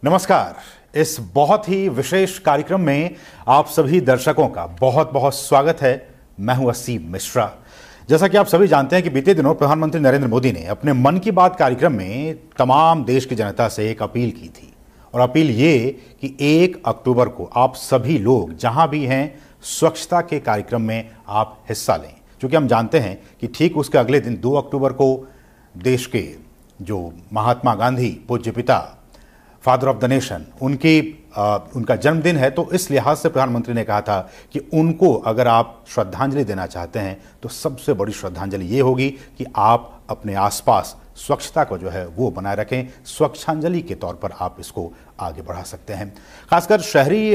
नमस्कार। इस बहुत ही विशेष कार्यक्रम में आप सभी दर्शकों का बहुत बहुत स्वागत है। मैं हूं असीम मिश्रा। जैसा कि आप सभी जानते हैं कि बीते दिनों प्रधानमंत्री नरेंद्र मोदी ने अपने मन की बात कार्यक्रम में तमाम देश की जनता से एक अपील की थी, और अपील ये कि 1 अक्टूबर को आप सभी लोग जहां भी हैं स्वच्छता के कार्यक्रम में आप हिस्सा लें। क्योंकि हम जानते हैं कि ठीक उसके अगले दिन 2 अक्टूबर को देश के जो महात्मा गांधी पूज्य पिता फादर ऑफ द नेशन उनका जन्मदिन है, तो इस लिहाज से प्रधानमंत्री ने कहा था कि उनको अगर आप श्रद्धांजलि देना चाहते हैं तो सबसे बड़ी श्रद्धांजलि ये होगी कि आप अपने आसपास स्वच्छता को जो है वो बनाए रखें। स्वच्छांजलि के तौर पर आप इसको आगे बढ़ा सकते हैं। खासकर शहरी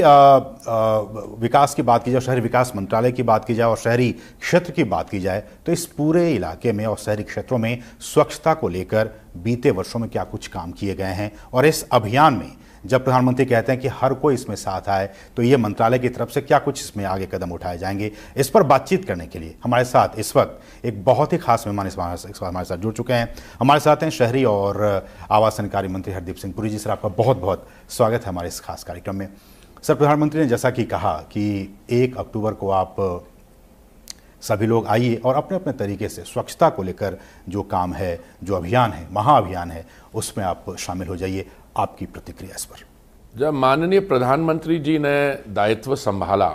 विकास की बात की जाए, शहरी विकास मंत्रालय की बात की जाए और शहरी क्षेत्र की बात की जाए, तो इस पूरे इलाके में और शहरी क्षेत्रों में स्वच्छता को लेकर बीते वर्षों में क्या कुछ काम किए गए हैं, और इस अभियान में जब प्रधानमंत्री कहते हैं कि हर कोई इसमें साथ आए, तो ये मंत्रालय की तरफ से क्या कुछ इसमें आगे कदम उठाए जाएंगे, इस पर बातचीत करने के लिए हमारे साथ इस वक्त एक बहुत ही खास मेहमान हमारे साथ जुड़ चुके हैं। हमारे साथ हैं शहरी और आवासन कार्य मंत्री हरदीप सिंह पुरी जी। सर, आपका बहुत बहुत स्वागत है हमारे इस खास कार्यक्रम में। सर, प्रधानमंत्री ने जैसा कि कहा कि 1 अक्टूबर को आप सभी लोग आइए और अपने अपने तरीके से स्वच्छता को लेकर जो काम है, जो अभियान है, महाअभियान है, उसमें आप शामिल हो जाइए। आपकी प्रतिक्रिया इस पर। जब माननीय प्रधानमंत्री जी ने दायित्व संभाला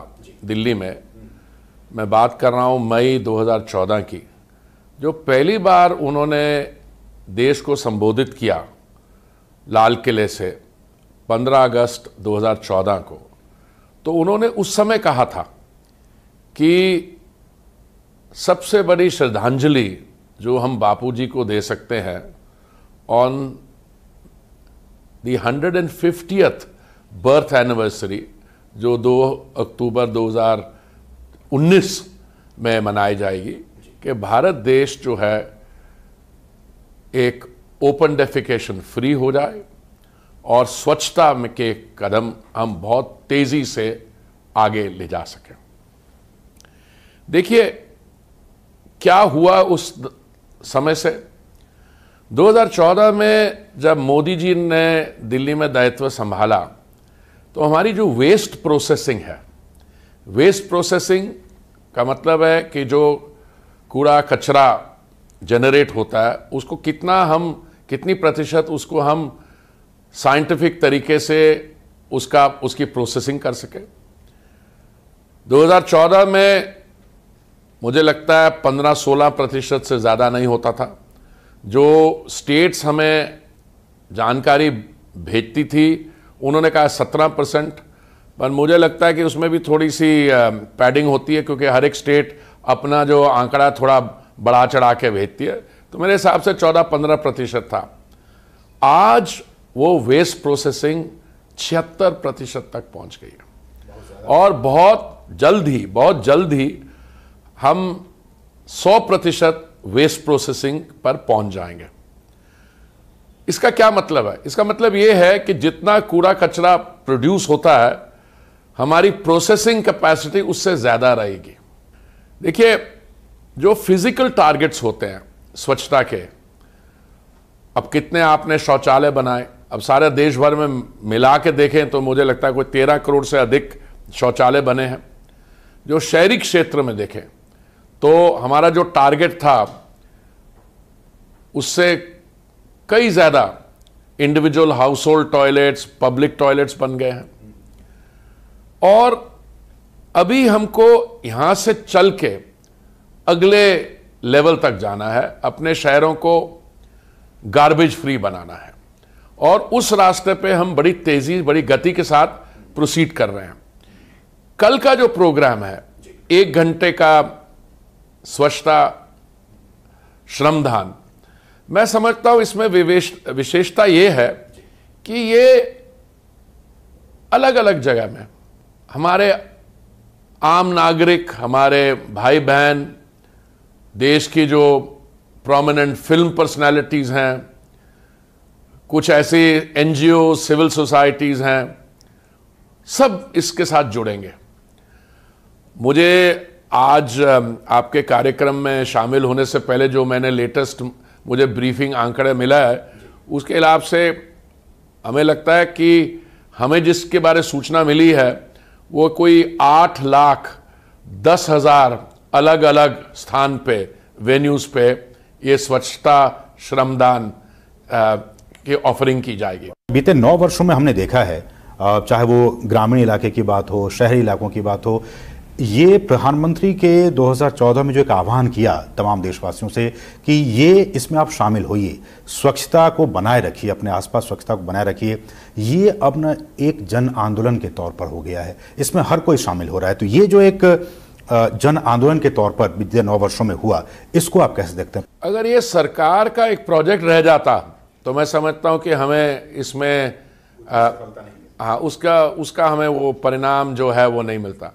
दिल्ली में, मैं बात कर रहा हूं मई 2014 की, जो पहली बार उन्होंने देश को संबोधित किया लाल किले से 15 अगस्त 2014 को, तो उन्होंने उस समय कहा था कि सबसे बड़ी श्रद्धांजलि जो हम बापूजी को दे सकते हैं on the 150th birth anniversary, जो 2 अक्टूबर 2019 में मनाई जाएगी, कि भारत देश जो है एक ओपन डेफिकेशन फ्री हो जाए और स्वच्छता में के कदम हम बहुत तेजी से आगे ले जा सकें। देखिए क्या हुआ उस समय से। 2014 में जब मोदी जी ने दिल्ली में दायित्व संभाला, तो हमारी जो वेस्ट प्रोसेसिंग है, वेस्ट प्रोसेसिंग का मतलब है कि जो कूड़ा कचरा जनरेट होता है उसको कितनी प्रतिशत उसको हम साइंटिफिक तरीके से उसकी प्रोसेसिंग कर सके। 2014 में मुझे लगता है 15-16% से ज़्यादा नहीं होता था। जो स्टेट्स हमें जानकारी भेजती थी उन्होंने कहा 17%, पर मुझे लगता है कि उसमें भी थोड़ी सी पैडिंग होती है, क्योंकि हर एक स्टेट अपना जो आंकड़ा थोड़ा बढ़ा चढ़ा के भेजती है। तो मेरे हिसाब से 14-15% था। आज वो वेस्ट प्रोसेसिंग 76% तक पहुंच गई है, और बहुत जल्द ही हम 100% वेस्ट प्रोसेसिंग पर पहुंच जाएंगे। इसका क्या मतलब है? इसका मतलब यह है कि जितना कूड़ा कचरा प्रोड्यूस होता है, हमारी प्रोसेसिंग कैपेसिटी उससे ज्यादा रहेगी। देखिए, जो फिजिकल टारगेट्स होते हैं स्वच्छता के, अब कितने आपने शौचालय बनाए, अब सारे देश भर में मिला के देखें तो मुझे लगता है कोई 13 करोड़ से अधिक शौचालय बने हैं। जो शहरी क्षेत्र में देखें तो हमारा जो टारगेट था उससे कई ज्यादा individual house hold toilets, public toilets बन गए हैं। और अभी हमको यहां से चल के अगले लेवल तक जाना है, अपने शहरों को गार्बेज फ्री बनाना है, और उस रास्ते पे हम बड़ी तेजी, बड़ी गति के साथ प्रोसीड कर रहे हैं। कल का जो प्रोग्राम है 1 घंटे का स्वच्छता श्रमदान, मैं समझता हूं इसमें विशेषता यह है कि ये अलग अलग जगह में हमारे आम नागरिक, हमारे भाई बहन, देश की जो प्रोमिनेंट फिल्म पर्सनालिटीज हैं, कुछ ऐसी एनजीओ, सिविल सोसाइटीज हैं, सब इसके साथ जुड़ेंगे। मुझे आज आपके कार्यक्रम में शामिल होने से पहले जो मैंने लेटेस्ट मुझे ब्रीफिंग आंकड़े मिला है, उसके हिसाब से हमें लगता है कि हमें जिसके बारे सूचना मिली है वो कोई 8,10,000 अलग अलग स्थान पे, वेन्यूज पे ये स्वच्छता श्रमदान की ऑफरिंग की जाएगी। बीते 9 वर्षों में हमने देखा है, चाहे वो ग्रामीण इलाके की बात हो, शहरी इलाकों की बात हो, ये प्रधानमंत्री के 2014 में जो एक आह्वान किया तमाम देशवासियों से कि ये इसमें आप शामिल होइए, स्वच्छता को बनाए रखिए, अपने आसपास स्वच्छता को बनाए रखिए, ये अब न एक जन आंदोलन के तौर पर हो गया है, इसमें हर कोई शामिल हो रहा है। तो ये जो एक जन आंदोलन के तौर पर बीते 9 वर्षों में हुआ, इसको आप कैसे देखते हैं? अगर ये सरकार का एक प्रोजेक्ट रह जाता तो मैं समझता हूं कि हमें इसमें उसका हमें वो परिणाम जो है वो नहीं मिलता।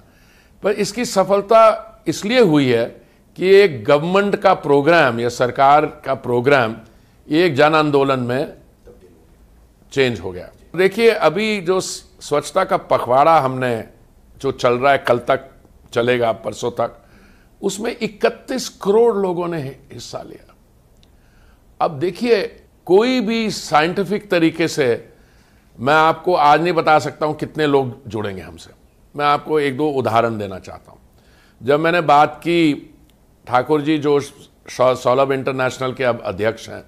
पर इसकी सफलता इसलिए हुई है कि एक गवर्नमेंट का प्रोग्राम या सरकार का प्रोग्राम एक जन आंदोलन में चेंज हो गया। देखिए, अभी जो स्वच्छता का पखवाड़ा हमने जो चल रहा है, कल तक चलेगा, परसों तक, उसमें 31 करोड़ लोगों ने हिस्सा लिया। अब देखिए, कोई भी साइंटिफिक तरीके से मैं आपको आज नहीं बता सकता हूं कितने लोग जुड़ेंगे हमसे। मैं आपको 1-2 उदाहरण देना चाहता हूं। जब मैंने बात की, ठाकुर जी जो सौलभ इंटरनेशनल के अब अध्यक्ष हैं,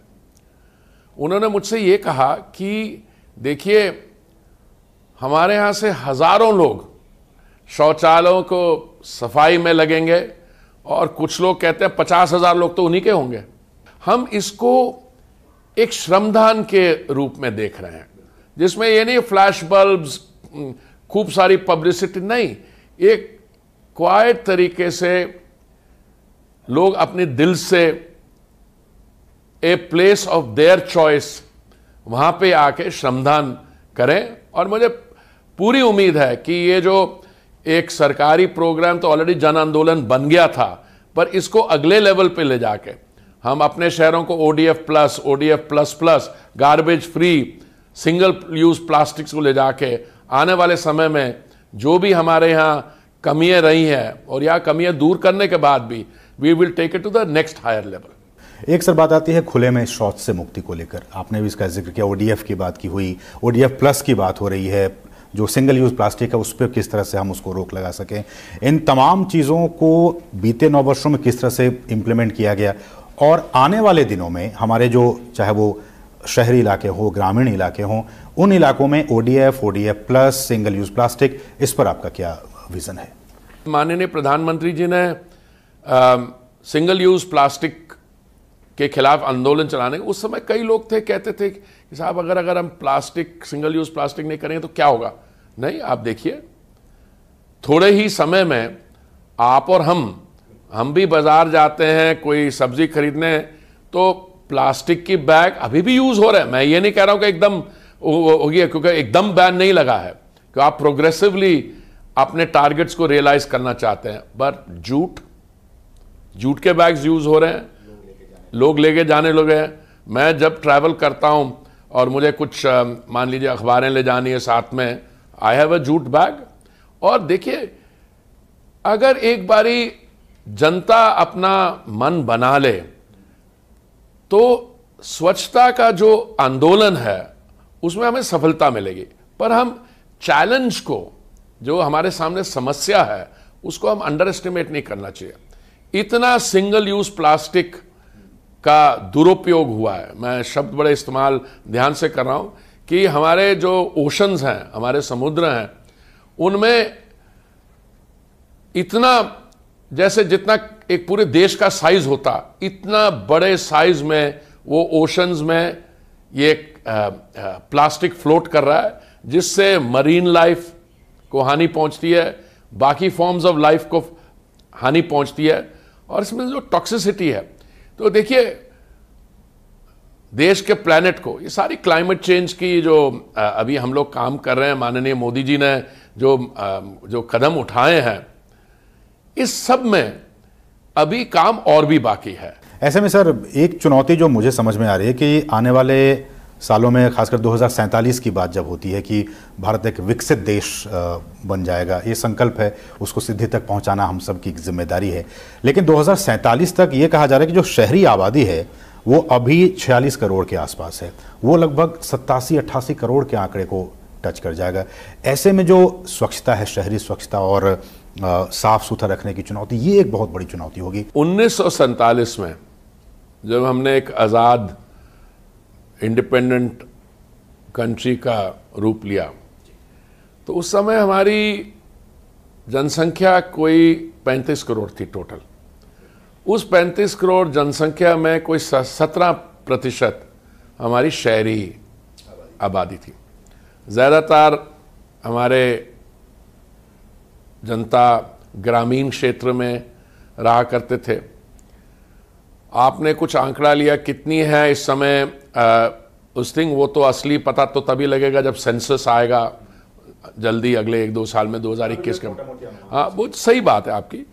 उन्होंने मुझसे ये कहा कि देखिए, हमारे यहां से हजारों लोग शौचालयों को सफाई में लगेंगे और कुछ लोग कहते हैं 50,000 लोग तो उन्हीं के होंगे। हम इसको एक श्रमदान के रूप में देख रहे हैं, जिसमें ये नहीं फ्लैश बल्ब्स, खूब सारी पब्लिसिटी नहीं, एक क्वाइट तरीके से लोग अपने दिल से a place of their choice वहां पे आके श्रमदान करें। और मुझे पूरी उम्मीद है कि ये जो एक सरकारी प्रोग्राम तो ऑलरेडी जन आंदोलन बन गया था, पर इसको अगले लेवल पे ले जाके हम अपने शहरों को ODF plus, ODF plus plus, garbage free, single use plastics को ले जाके आने वाले समय में जो भी हमारे यहाँ कमियां रही हैं और यहाँ कमियां दूर करने के बाद भी we will take it to the next higher level. एक सर बात आती है खुले में शौच से मुक्ति को लेकर, आपने भी इसका जिक्र किया, ODF की बात की हुई, ODF प्लस की बात हो रही है, जो सिंगल यूज प्लास्टिक है उस पर किस तरह से हम उसको रोक लगा सकें। इन तमाम चीज़ों को बीते 9 वर्षों में किस तरह से इम्प्लीमेंट किया गया और आने वाले दिनों में हमारे जो, चाहे वो शहरी इलाके हो, ग्रामीण इलाके हों, उन इलाकों में ODF, ODF plus, single use plastic, इस पर आपका क्या विजन है? माननीय प्रधानमंत्री जी ने सिंगल यूज प्लास्टिक के खिलाफ आंदोलन चलाने, उस समय कई लोग थे कहते थे कि साहब अगर हम प्लास्टिक, सिंगल यूज प्लास्टिक नहीं करेंगे तो क्या होगा। नहीं, आप देखिए, थोड़े ही समय में आप और हम भी बाजार जाते हैं कोई सब्जी खरीदने, तो प्लास्टिक की बैग अभी भी यूज हो रहा है। मैं ये नहीं कह रहा हूं कि एकदम हो गया, क्योंकि एकदम बैन नहीं लगा है, कि आप प्रोग्रेसिवली अपने टारगेट्स को रियलाइज करना चाहते हैं। बट जूट के बैग्स यूज हो रहे हैं, लोग लेके जाने लगे हैं। मैं जब ट्रैवल करता हूं और मुझे कुछ मान लीजिए अखबारें ले जानी है साथ में, I have a jute bag. और देखिए, अगर एक बारी जनता अपना मन बना ले तो स्वच्छता का जो आंदोलन है उसमें हमें सफलता मिलेगी। पर हम चैलेंज को, जो हमारे सामने समस्या है, उसको हम अंडर एस्टिमेट नहीं करना चाहिए। इतना सिंगल यूज प्लास्टिक का दुरुपयोग हुआ है, मैं शब्द बड़े इस्तेमाल ध्यान से कर रहा हूं, कि हमारे जो ओशंस हैं, हमारे समुद्र हैं, उनमें इतना, जैसे जितना एक पूरे देश का साइज होता, इतना बड़े साइज में वो ओशंस में ये प्लास्टिक फ्लोट कर रहा है, जिससे मरीन लाइफ को हानि पहुंचती है, बाकी फॉर्म्स ऑफ लाइफ को हानि पहुंचती है, और इसमें जो टॉक्सिसिटी है। तो देखिए, देश के प्लैनेट को, ये सारी क्लाइमेट चेंज की जो अभी हम लोग काम कर रहे हैं, माननीय मोदी जी ने जो कदम उठाए हैं, इस सब में अभी काम और भी बाकी है। ऐसे में सर, एक चुनौती जो मुझे समझ में आ रही है कि आने वाले सालों में, खासकर 2047 की बात जब होती है कि भारत एक विकसित देश बन जाएगा, ये संकल्प है, उसको सिद्धि तक पहुंचाना हम सब की जिम्मेदारी है। लेकिन 2047 तक ये कहा जा रहा है कि जो शहरी आबादी है वो अभी 46 करोड़ के आसपास है, वो लगभग 87-88 करोड़ के आंकड़े को टच कर जाएगा। ऐसे में जो स्वच्छता है, शहरी स्वच्छता और साफ सुथरा रखने की चुनौती, ये एक बहुत बड़ी चुनौती होगी। 1947 में जब हमने एक आज़ाद इंडिपेंडेंट कंट्री का रूप लिया, तो उस समय हमारी जनसंख्या कोई 35 करोड़ थी टोटल। उस 35 करोड़ जनसंख्या में कोई 17% हमारी शहरी आबादी थी। ज़्यादातर हमारे जनता ग्रामीण क्षेत्र में रहा करते थे। आपने कुछ आंकड़ा लिया कितनी है इस समय उस थिंग, वो तो असली पता तो तभी लगेगा जब सेंसस आएगा जल्दी अगले 1-2 साल में, 2021 के। हाँ, वो सही बात है आपकी,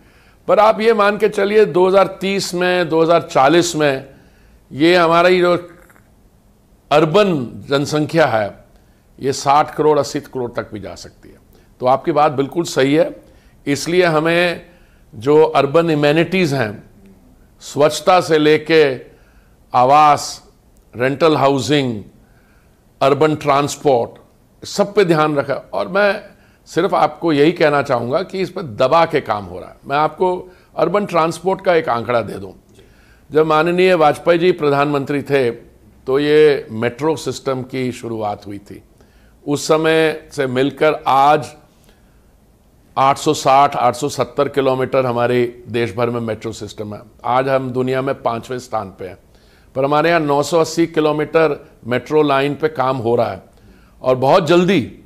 पर आप ये मान के चलिए 2030 में, 2040 में ये हमारी जो अर्बन जनसंख्या है ये 60 करोड़ 80 करोड़ तक भी जा सकती है। तो आपकी बात बिल्कुल सही है। इसलिए हमें जो अर्बन इम्यूनिटीज़ हैं, स्वच्छता से लेके आवास, रेंटल हाउसिंग, अर्बन ट्रांसपोर्ट, सब पे ध्यान रखा। और मैं सिर्फ आपको यही कहना चाहूँगा कि इस पर दबा के काम हो रहा है। मैं आपको अर्बन ट्रांसपोर्ट का एक आंकड़ा दे दूँ। जब माननीय वाजपेयी जी प्रधानमंत्री थे तो ये मेट्रो सिस्टम की शुरुआत हुई थी। उस समय से मिलकर आज 860-870 किलोमीटर हमारे देश भर में मेट्रो सिस्टम है। आज हम दुनिया में 5वें स्थान पे हैं, पर हमारे यहाँ 980 किलोमीटर मेट्रो लाइन पे काम हो रहा है। और बहुत जल्दी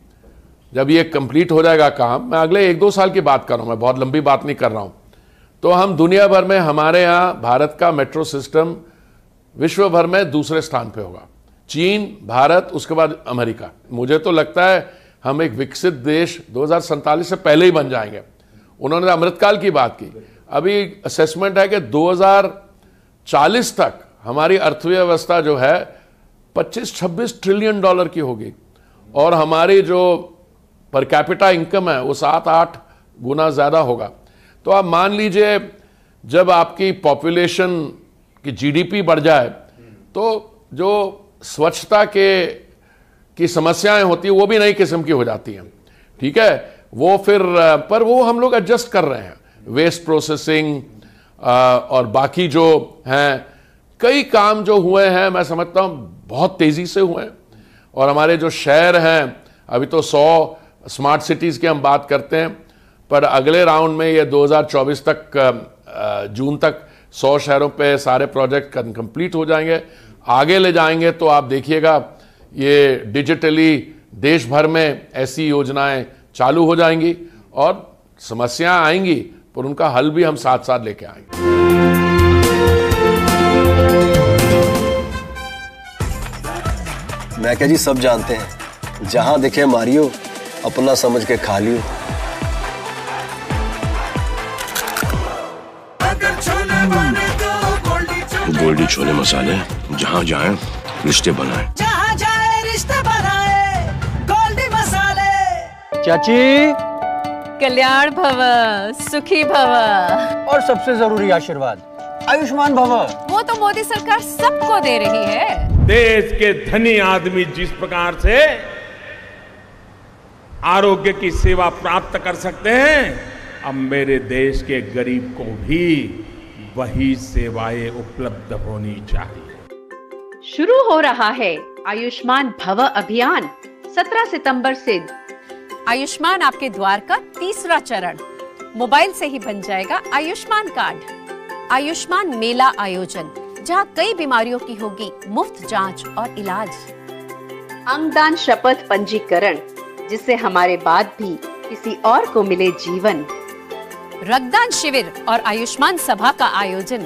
जब ये कंप्लीट हो जाएगा काम, मैं अगले 1-2 साल की बात कर रहा हूँ, मैं बहुत लंबी बात नहीं कर रहा हूँ, तो हम दुनिया भर में, हमारे यहाँ भारत का मेट्रो सिस्टम विश्व भर में दूसरे स्थान पे होगा। चीन, भारत, उसके बाद अमेरिका। मुझे तो लगता है हम एक विकसित देश 2047 से पहले ही बन जाएंगे। उन्होंने अमृतकाल की बात की, अभी असेसमेंट है कि 2040 तक हमारी अर्थव्यवस्था जो है 25-26 ट्रिलियन डॉलर की होगी और हमारी जो पर कैपिटा इनकम है वो 7-8 गुना ज़्यादा होगा। तो आप मान लीजिए जब आपकी पॉपुलेशन की जीडीपी बढ़ जाए तो जो स्वच्छता की समस्याएं होती है वो भी नई किस्म की हो जाती हैं। ठीक है, वो फिर पर वो हम लोग एडजस्ट कर रहे हैं। वेस्ट प्रोसेसिंग और बाकी जो हैं कई काम जो हुए हैं, मैं समझता हूँ बहुत तेज़ी से हुए हैं। और हमारे जो शहर हैं, अभी तो 100 स्मार्ट सिटीज़ की हम बात करते हैं, पर अगले राउंड में ये 2024 तक जून तक 100 शहरों पे सारे प्रोजेक्ट कंप्लीट हो जाएंगे। आगे ले जाएंगे तो आप देखिएगा ये डिजिटली देश भर में ऐसी योजनाएं चालू हो जाएंगी और समस्याएं आएंगी पर उनका हल भी हम साथ साथ लेके आएंगे। मैं क्या जी, सब जानते हैं, जहां दिखे मारियो, अपना समझ के खा लियो। गोल्डी छोले मसाले, जहाँ जाए रिश्ते बनाए, जहाँ जाए रिश्ते बनाए, गोल्डी मसाले। चाची, कल्याण भव, सुखी भव और सबसे जरूरी आशीर्वाद, आयुष्मान भव। वो तो मोदी सरकार सबको दे रही है। देश के धनी आदमी जिस प्रकार से आरोग्य की सेवा प्राप्त कर सकते हैं, अब मेरे देश के गरीब को भी वही सेवाएं उपलब्ध होनी चाहिए। शुरू हो रहा है आयुष्मान भव अभियान 17 सितंबर से। आयुष्मान आपके द्वार का तीसरा चरण। मोबाइल से ही बन जाएगा आयुष्मान कार्ड। आयुष्मान मेला आयोजन, जहां कई बीमारियों की होगी मुफ्त जांच और इलाज। अंगदान शपथ पंजीकरण, जिससे हमारे बाद भी किसी और को मिले जीवन। रक्तदान शिविर और आयुष्मान सभा का आयोजन।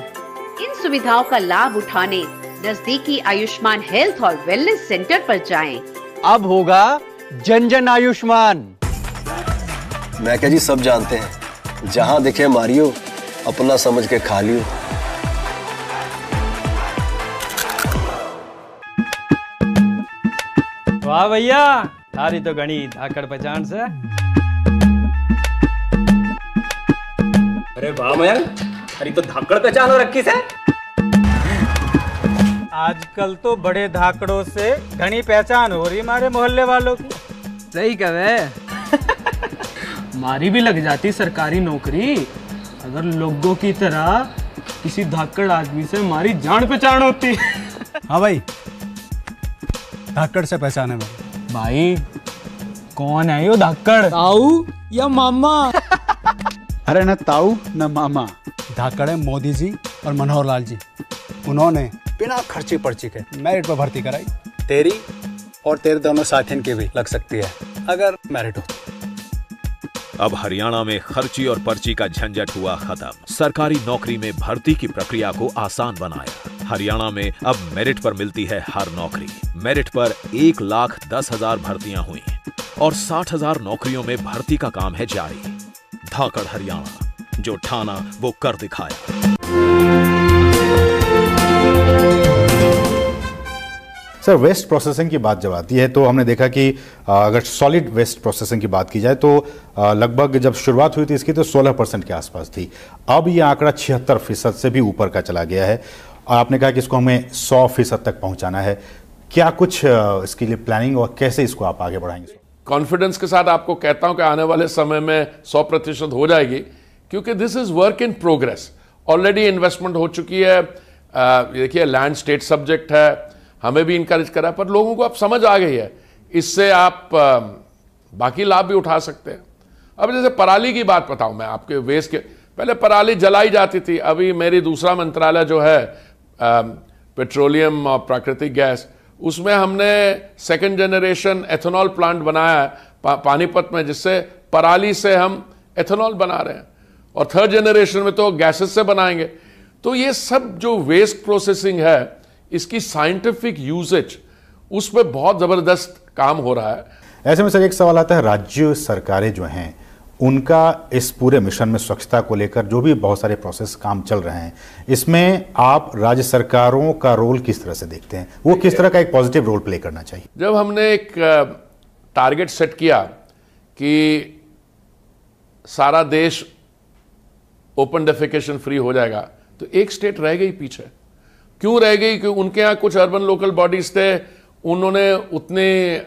इन सुविधाओं का लाभ उठाने नजदीकी आयुष्मान हेल्थ और वेलनेस सेंटर पर जाएं। अब होगा जन जन आयुष्मान। मैं क्या जी, सब जानते हैं, जहां दिखे मारियो, अपना समझ के खा लियो। वाह भैया, तारी तो घनी धाकड़ पहचान से। अरे वाह मयंक, अरे तो धाकड़ पहचान हो रखी से। आजकल तो बड़े धाकड़ों से घनी पहचान हो रही हमारे मोहल्ले वालों की। सही कहे। मारी भी लग जाती सरकारी नौकरी अगर लोगों की तरह किसी धाकड़ आदमी से हमारी जान पहचान होती। हाँ भाई, धाकड़ से पहचान है भाई। कौन है यो धाकड़? ताऊ या मामा? अरे न ताऊ न मामा, धाकड़ है मोदी जी और मनोहर लाल जी। उन्होंने बिना खर्ची पर्ची के मेरिट पर भर्ती कराई। तेरी और तेरे दोनों साथियों की भी लग सकती है अगर मेरिट हो। अब हरियाणा में खर्ची और पर्ची का झंझट हुआ खत्म। सरकारी नौकरी में भर्ती की प्रक्रिया को आसान बनाया। हरियाणा में अब मेरिट पर मिलती है हर नौकरी। मेरिट पर 1,10,000 भर्तियां हुई और 60,000 नौकरियों में भर्ती का काम है जारी। धाकड़ हरियाणा, जो ठाना वो कर दिखाया। सर, वेस्ट प्रोसेसिंग की बात जब आती है तो हमने देखा कि अगर सॉलिड वेस्ट प्रोसेसिंग की बात की जाए तो लगभग जब शुरुआत हुई थी इसकी तो 16% के आसपास थी। अब ये आंकड़ा 76% से भी ऊपर का चला गया है। आपने कहा कि इसको हमें 100% तक पहुंचाना है। क्या कुछ इसके लिए प्लानिंग और कैसे इसको आप आगे बढ़ाएंगे? कॉन्फिडेंस के साथ आपको कहता हूं कि आने वाले समय में 100% हो जाएगी, क्योंकि this is work in progress. Already investment हो चुकी है। देखिए, लैंड स्टेट सब्जेक्ट है, हमें भी इनकरेज करा, पर लोगों को अब समझ आ गई है। इससे आप बाकी लाभ भी उठा सकते हैं। अब जैसे पराली की बात बताऊं मैं आपके, वेस्ट के पहले पराली जलाई जाती थी। अभी मेरी दूसरा मंत्रालय जो है पेट्रोलियम और प्राकृतिक गैस, उसमें हमने सेकंड जनरेशन एथेनॉल प्लांट बनाया है पानीपत में, जिससे पराली से हम एथेनॉल बना रहे हैं, और थर्ड जनरेशन में तो गैसेस से बनाएंगे। तो ये सब जो वेस्ट प्रोसेसिंग है, इसकी साइंटिफिक यूजेज, उस पर बहुत जबरदस्त काम हो रहा है। ऐसे में सर एक सवाल आता है, राज्य सरकारें जो हैं उनका इस पूरे मिशन में स्वच्छता को लेकर जो भी बहुत सारे प्रोसेस काम चल रहे हैं, इसमें आप राज्य सरकारों का रोल किस तरह से देखते हैं? वो किस तरह का एक पॉजिटिव रोल प्ले करना चाहिए? जब हमने एक टारगेट सेट किया कि सारा देश ओपन डेफिकेशन फ्री हो जाएगा, तो एक स्टेट रह गई पीछे। क्यों रह गई? कि उनके यहाँ कुछ अर्बन लोकल बॉडीज थे, उन्होंने उतने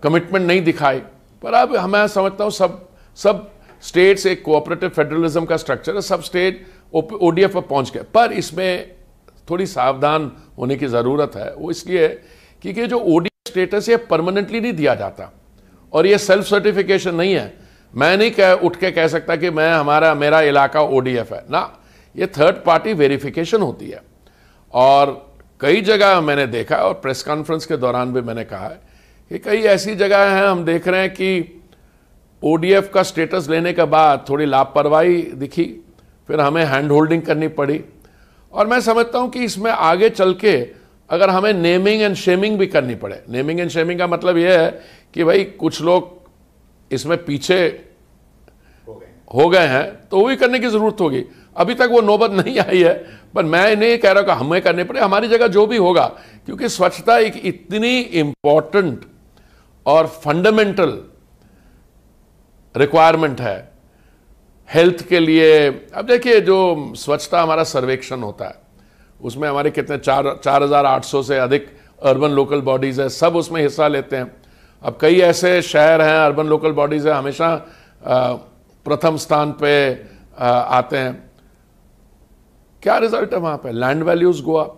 कमिटमेंट नहीं दिखाई। पर अब मैं समझता हूँ सब स्टेट्स एक कोऑपरेटिव फेडरलिज्म का स्ट्रक्चर है, सब स्टेट ओडीएफ पर पहुंच गए। पर इसमें थोड़ी सावधान होने की ज़रूरत है। वो इसलिए क्योंकि जो ओडीएफ स्टेटस ये परमानेंटली नहीं दिया जाता, और ये सेल्फ सर्टिफिकेशन नहीं है। मैं नहीं उठ के कह सकता कि मेरा इलाका ओडीएफ है ना, ये थर्ड पार्टी वेरिफिकेशन होती है। और कई जगह मैंने देखा, और प्रेस कॉन्फ्रेंस के दौरान भी मैंने कहा है कि कई ऐसी जगह हैं हम देख रहे हैं कि ओडीएफ का स्टेटस लेने के बाद थोड़ी लापरवाही दिखी, फिर हमें हैंड होल्डिंग करनी पड़ी। और मैं समझता हूं कि इसमें आगे चल के अगर हमें नेमिंग एंड शेमिंग भी करनी पड़े। नेमिंग एंड शेमिंग का मतलब यह है कि भाई कुछ लोग इसमें पीछे हो गए हैं, तो वो भी करने की जरूरत होगी। अभी तक वो नौबत नहीं आई है, पर मैं नहीं कह रहा कि हमें करने पड़े, हमारी जगह जो भी होगा, क्योंकि स्वच्छता एक इतनी इंपॉर्टेंट और फंडामेंटल रिक्वायरमेंट है हेल्थ के लिए। अब देखिए, जो स्वच्छता हमारा सर्वेक्षण होता है, उसमें हमारे कितने 4,800 से अधिक अर्बन लोकल बॉडीज है, सब उसमें हिस्सा लेते हैं। अब कई ऐसे शहर हैं, अर्बन लोकल बॉडीज है, हमेशा प्रथम स्थान पे आते हैं। क्या रिजल्ट है वहां पे? Land values go up.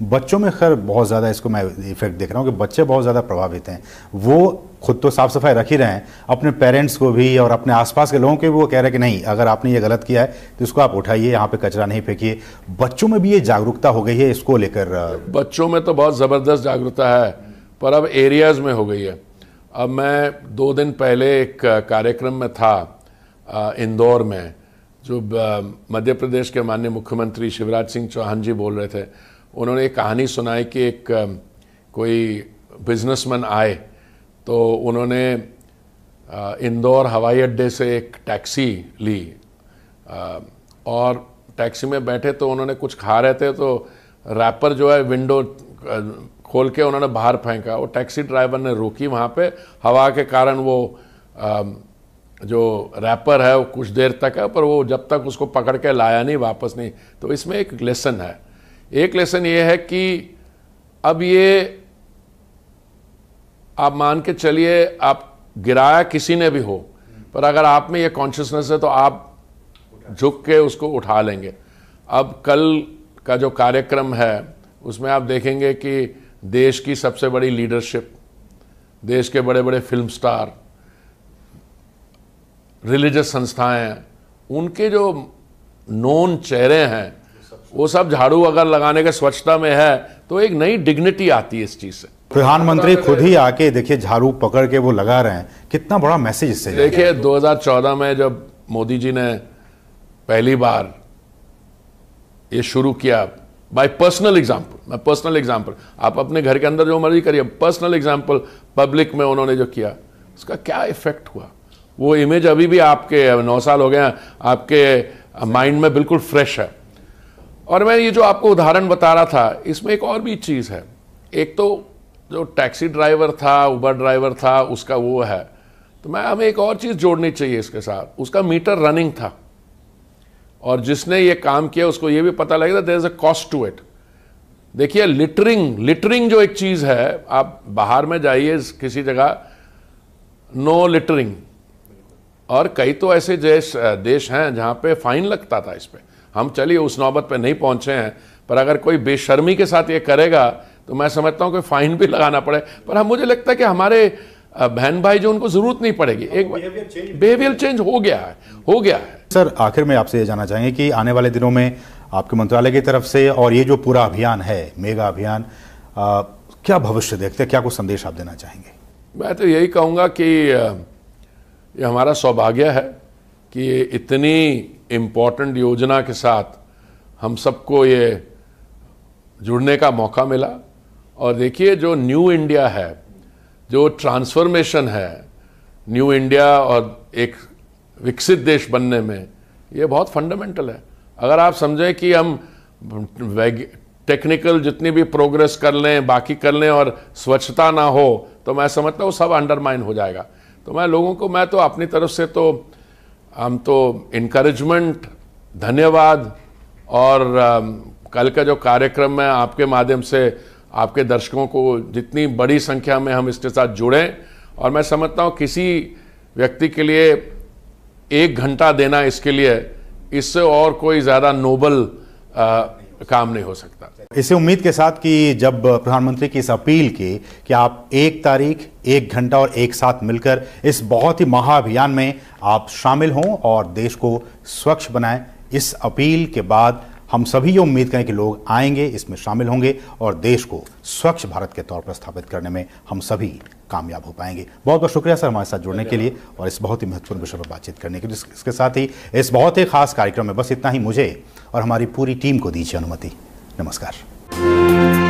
बच्चों में खैर बहुत ज़्यादा इसको मैं इफेक्ट देख रहा हूँ कि बच्चे बहुत ज़्यादा प्रभावित हैं। वो खुद तो साफ सफाई रख ही रहे हैं, अपने पेरेंट्स को भी और अपने आसपास के लोगों को भी वो कह रहे हैं कि नहीं, अगर आपने ये गलत किया है तो इसको आप उठाइए, यहाँ पे कचरा नहीं फेंकिए। बच्चों में भी ये जागरूकता हो गई है इसको लेकर? बच्चों में तो बहुत ज़बरदस्त जागरूकता है, पर अब एरियाज में हो गई है। अब मैं 2 दिन पहले एक कार्यक्रम में था इंदौर में, जो मध्य प्रदेश के माननीय मुख्यमंत्री शिवराज सिंह चौहान जी बोल रहे थे। उन्होंने एक कहानी सुनाई कि एक कोई बिजनेसमैन आए, तो उन्होंने इंदौर हवाई अड्डे से एक टैक्सी ली, और टैक्सी में बैठे तो उन्होंने कुछ खा रहे थे, तो रैपर जो है विंडो खोल के उन्होंने बाहर फेंका। वो टैक्सी ड्राइवर ने रोकी वहाँ पे, हवा के कारण वो जो रैपर है वो कुछ देर तक है, पर वो जब तक उसको पकड़ के लाया नहीं, वापस नहीं। तो इसमें एक लेसन है एक लेसन ये है कि अब ये आप मान के चलिए, आप गिराया किसी ने भी हो, पर अगर आप में ये कॉन्शियसनेस है तो आप झुक के उसको उठा लेंगे। अब कल का जो कार्यक्रम है उसमें आप देखेंगे कि देश की सबसे बड़ी लीडरशिप, देश के बड़े बड़े फिल्म स्टार, रिलीजियस संस्थाएं, उनके जो नोन चेहरे हैं वो सब झाड़ू अगर लगाने के स्वच्छता में है तो एक नई डिग्निटी आती है इस चीज से। प्रधानमंत्री खुद ही आके देखिए झाड़ू पकड़ के वो लगा रहे हैं, कितना बड़ा मैसेज इससे। देखिए 2014 में जब मोदी जी ने पहली बार ये शुरू किया, बाय पर्सनल एग्जाम्पल, मैं पर्सनल एग्जाम्पल, आप अपने घर के अंदर जो मर्जी करिए, पर्सनल एग्जाम्पल पब्लिक में उन्होंने जो किया उसका क्या इफेक्ट हुआ, वो इमेज अभी भी आपके 9 साल हो गए हैं, आपके माइंड में बिल्कुल फ्रेश है। और मैं ये जो आपको उदाहरण बता रहा था, इसमें एक और भी चीज़ है। एक तो जो टैक्सी ड्राइवर था, उबर ड्राइवर था, उसका वो है, तो मैं हमें एक और चीज़ जोड़नी चाहिए इसके साथ, उसका मीटर रनिंग था, और जिसने ये काम किया उसको ये भी पता लगेगा there is a cost to it. देखिए लिटरिंग जो एक चीज़ है, आप बाहर में जाइए किसी जगह, नो लिटरिंग, और कई तो ऐसे देश हैं जहाँ पे फाइन लगता था इस पे। हम चलिए उस नौबत पे नहीं पहुंचे हैं, पर अगर कोई बेशर्मी के साथ ये करेगा तो मैं समझता हूं कि फाइन भी लगाना पड़े। पर हम, मुझे लगता है कि हमारे बहन भाई जो, उनको जरूरत नहीं पड़ेगी, एक बिहेवियर चेंज हो गया है। सर, आखिर में आपसे ये जानना चाहेंगे कि आने वाले दिनों में आपके मंत्रालय की तरफ से और ये जो पूरा अभियान है, मेगा अभियान, क्या भविष्य देखते हैं, क्या कुछ संदेश आप देना चाहेंगे? मैं तो यही कहूँगा कि ये हमारा सौभाग्य है कि इतनी इम्पोर्टेंट योजना के साथ हम सबको ये जुड़ने का मौका मिला। और देखिए जो न्यू इंडिया है, जो ट्रांसफॉर्मेशन है, न्यू इंडिया और एक विकसित देश बनने में, ये बहुत फंडामेंटल है। अगर आप समझें कि हम टेक्निकल जितनी भी प्रोग्रेस कर लें, बाकी कर लें, और स्वच्छता ना हो, तो मैं समझता हूँ सब अंडरमाइन हो जाएगा। तो मैं लोगों को, मैं तो अपनी तरफ से तो हम तो इनकरेजमेंट, धन्यवाद, और कल का जो कार्यक्रम है आपके माध्यम से आपके दर्शकों को जितनी बड़ी संख्या में हम इसके साथ जुड़ें, और मैं समझता हूँ किसी व्यक्ति के लिए 1 घंटा देना, इसके लिए इससे और कोई ज़्यादा नोबल काम नहीं हो सकता। इसे उम्मीद के साथ कि जब प्रधानमंत्री की इस अपील की कि आप 1 तारीख, 1 घंटा और एक साथ मिलकर इस बहुत ही महाअभियान में आप शामिल हों और देश को स्वच्छ बनाएं, इस अपील के बाद हम सभी ये उम्मीद करें कि लोग आएंगे, इसमें शामिल होंगे और देश को स्वच्छ भारत के तौर पर स्थापित करने में हम सभी कामयाब हो पाएंगे। बहुत बहुत शुक्रिया सर हमारे साथ जुड़ने के लिए और इस बहुत ही महत्वपूर्ण विषय पर बातचीत करने के लिए। इसके साथ ही इस बहुत ही खास कार्यक्रम में बस इतना ही मुझे और हमारी पूरी टीम को दीजिए अनुमति। नमस्कार।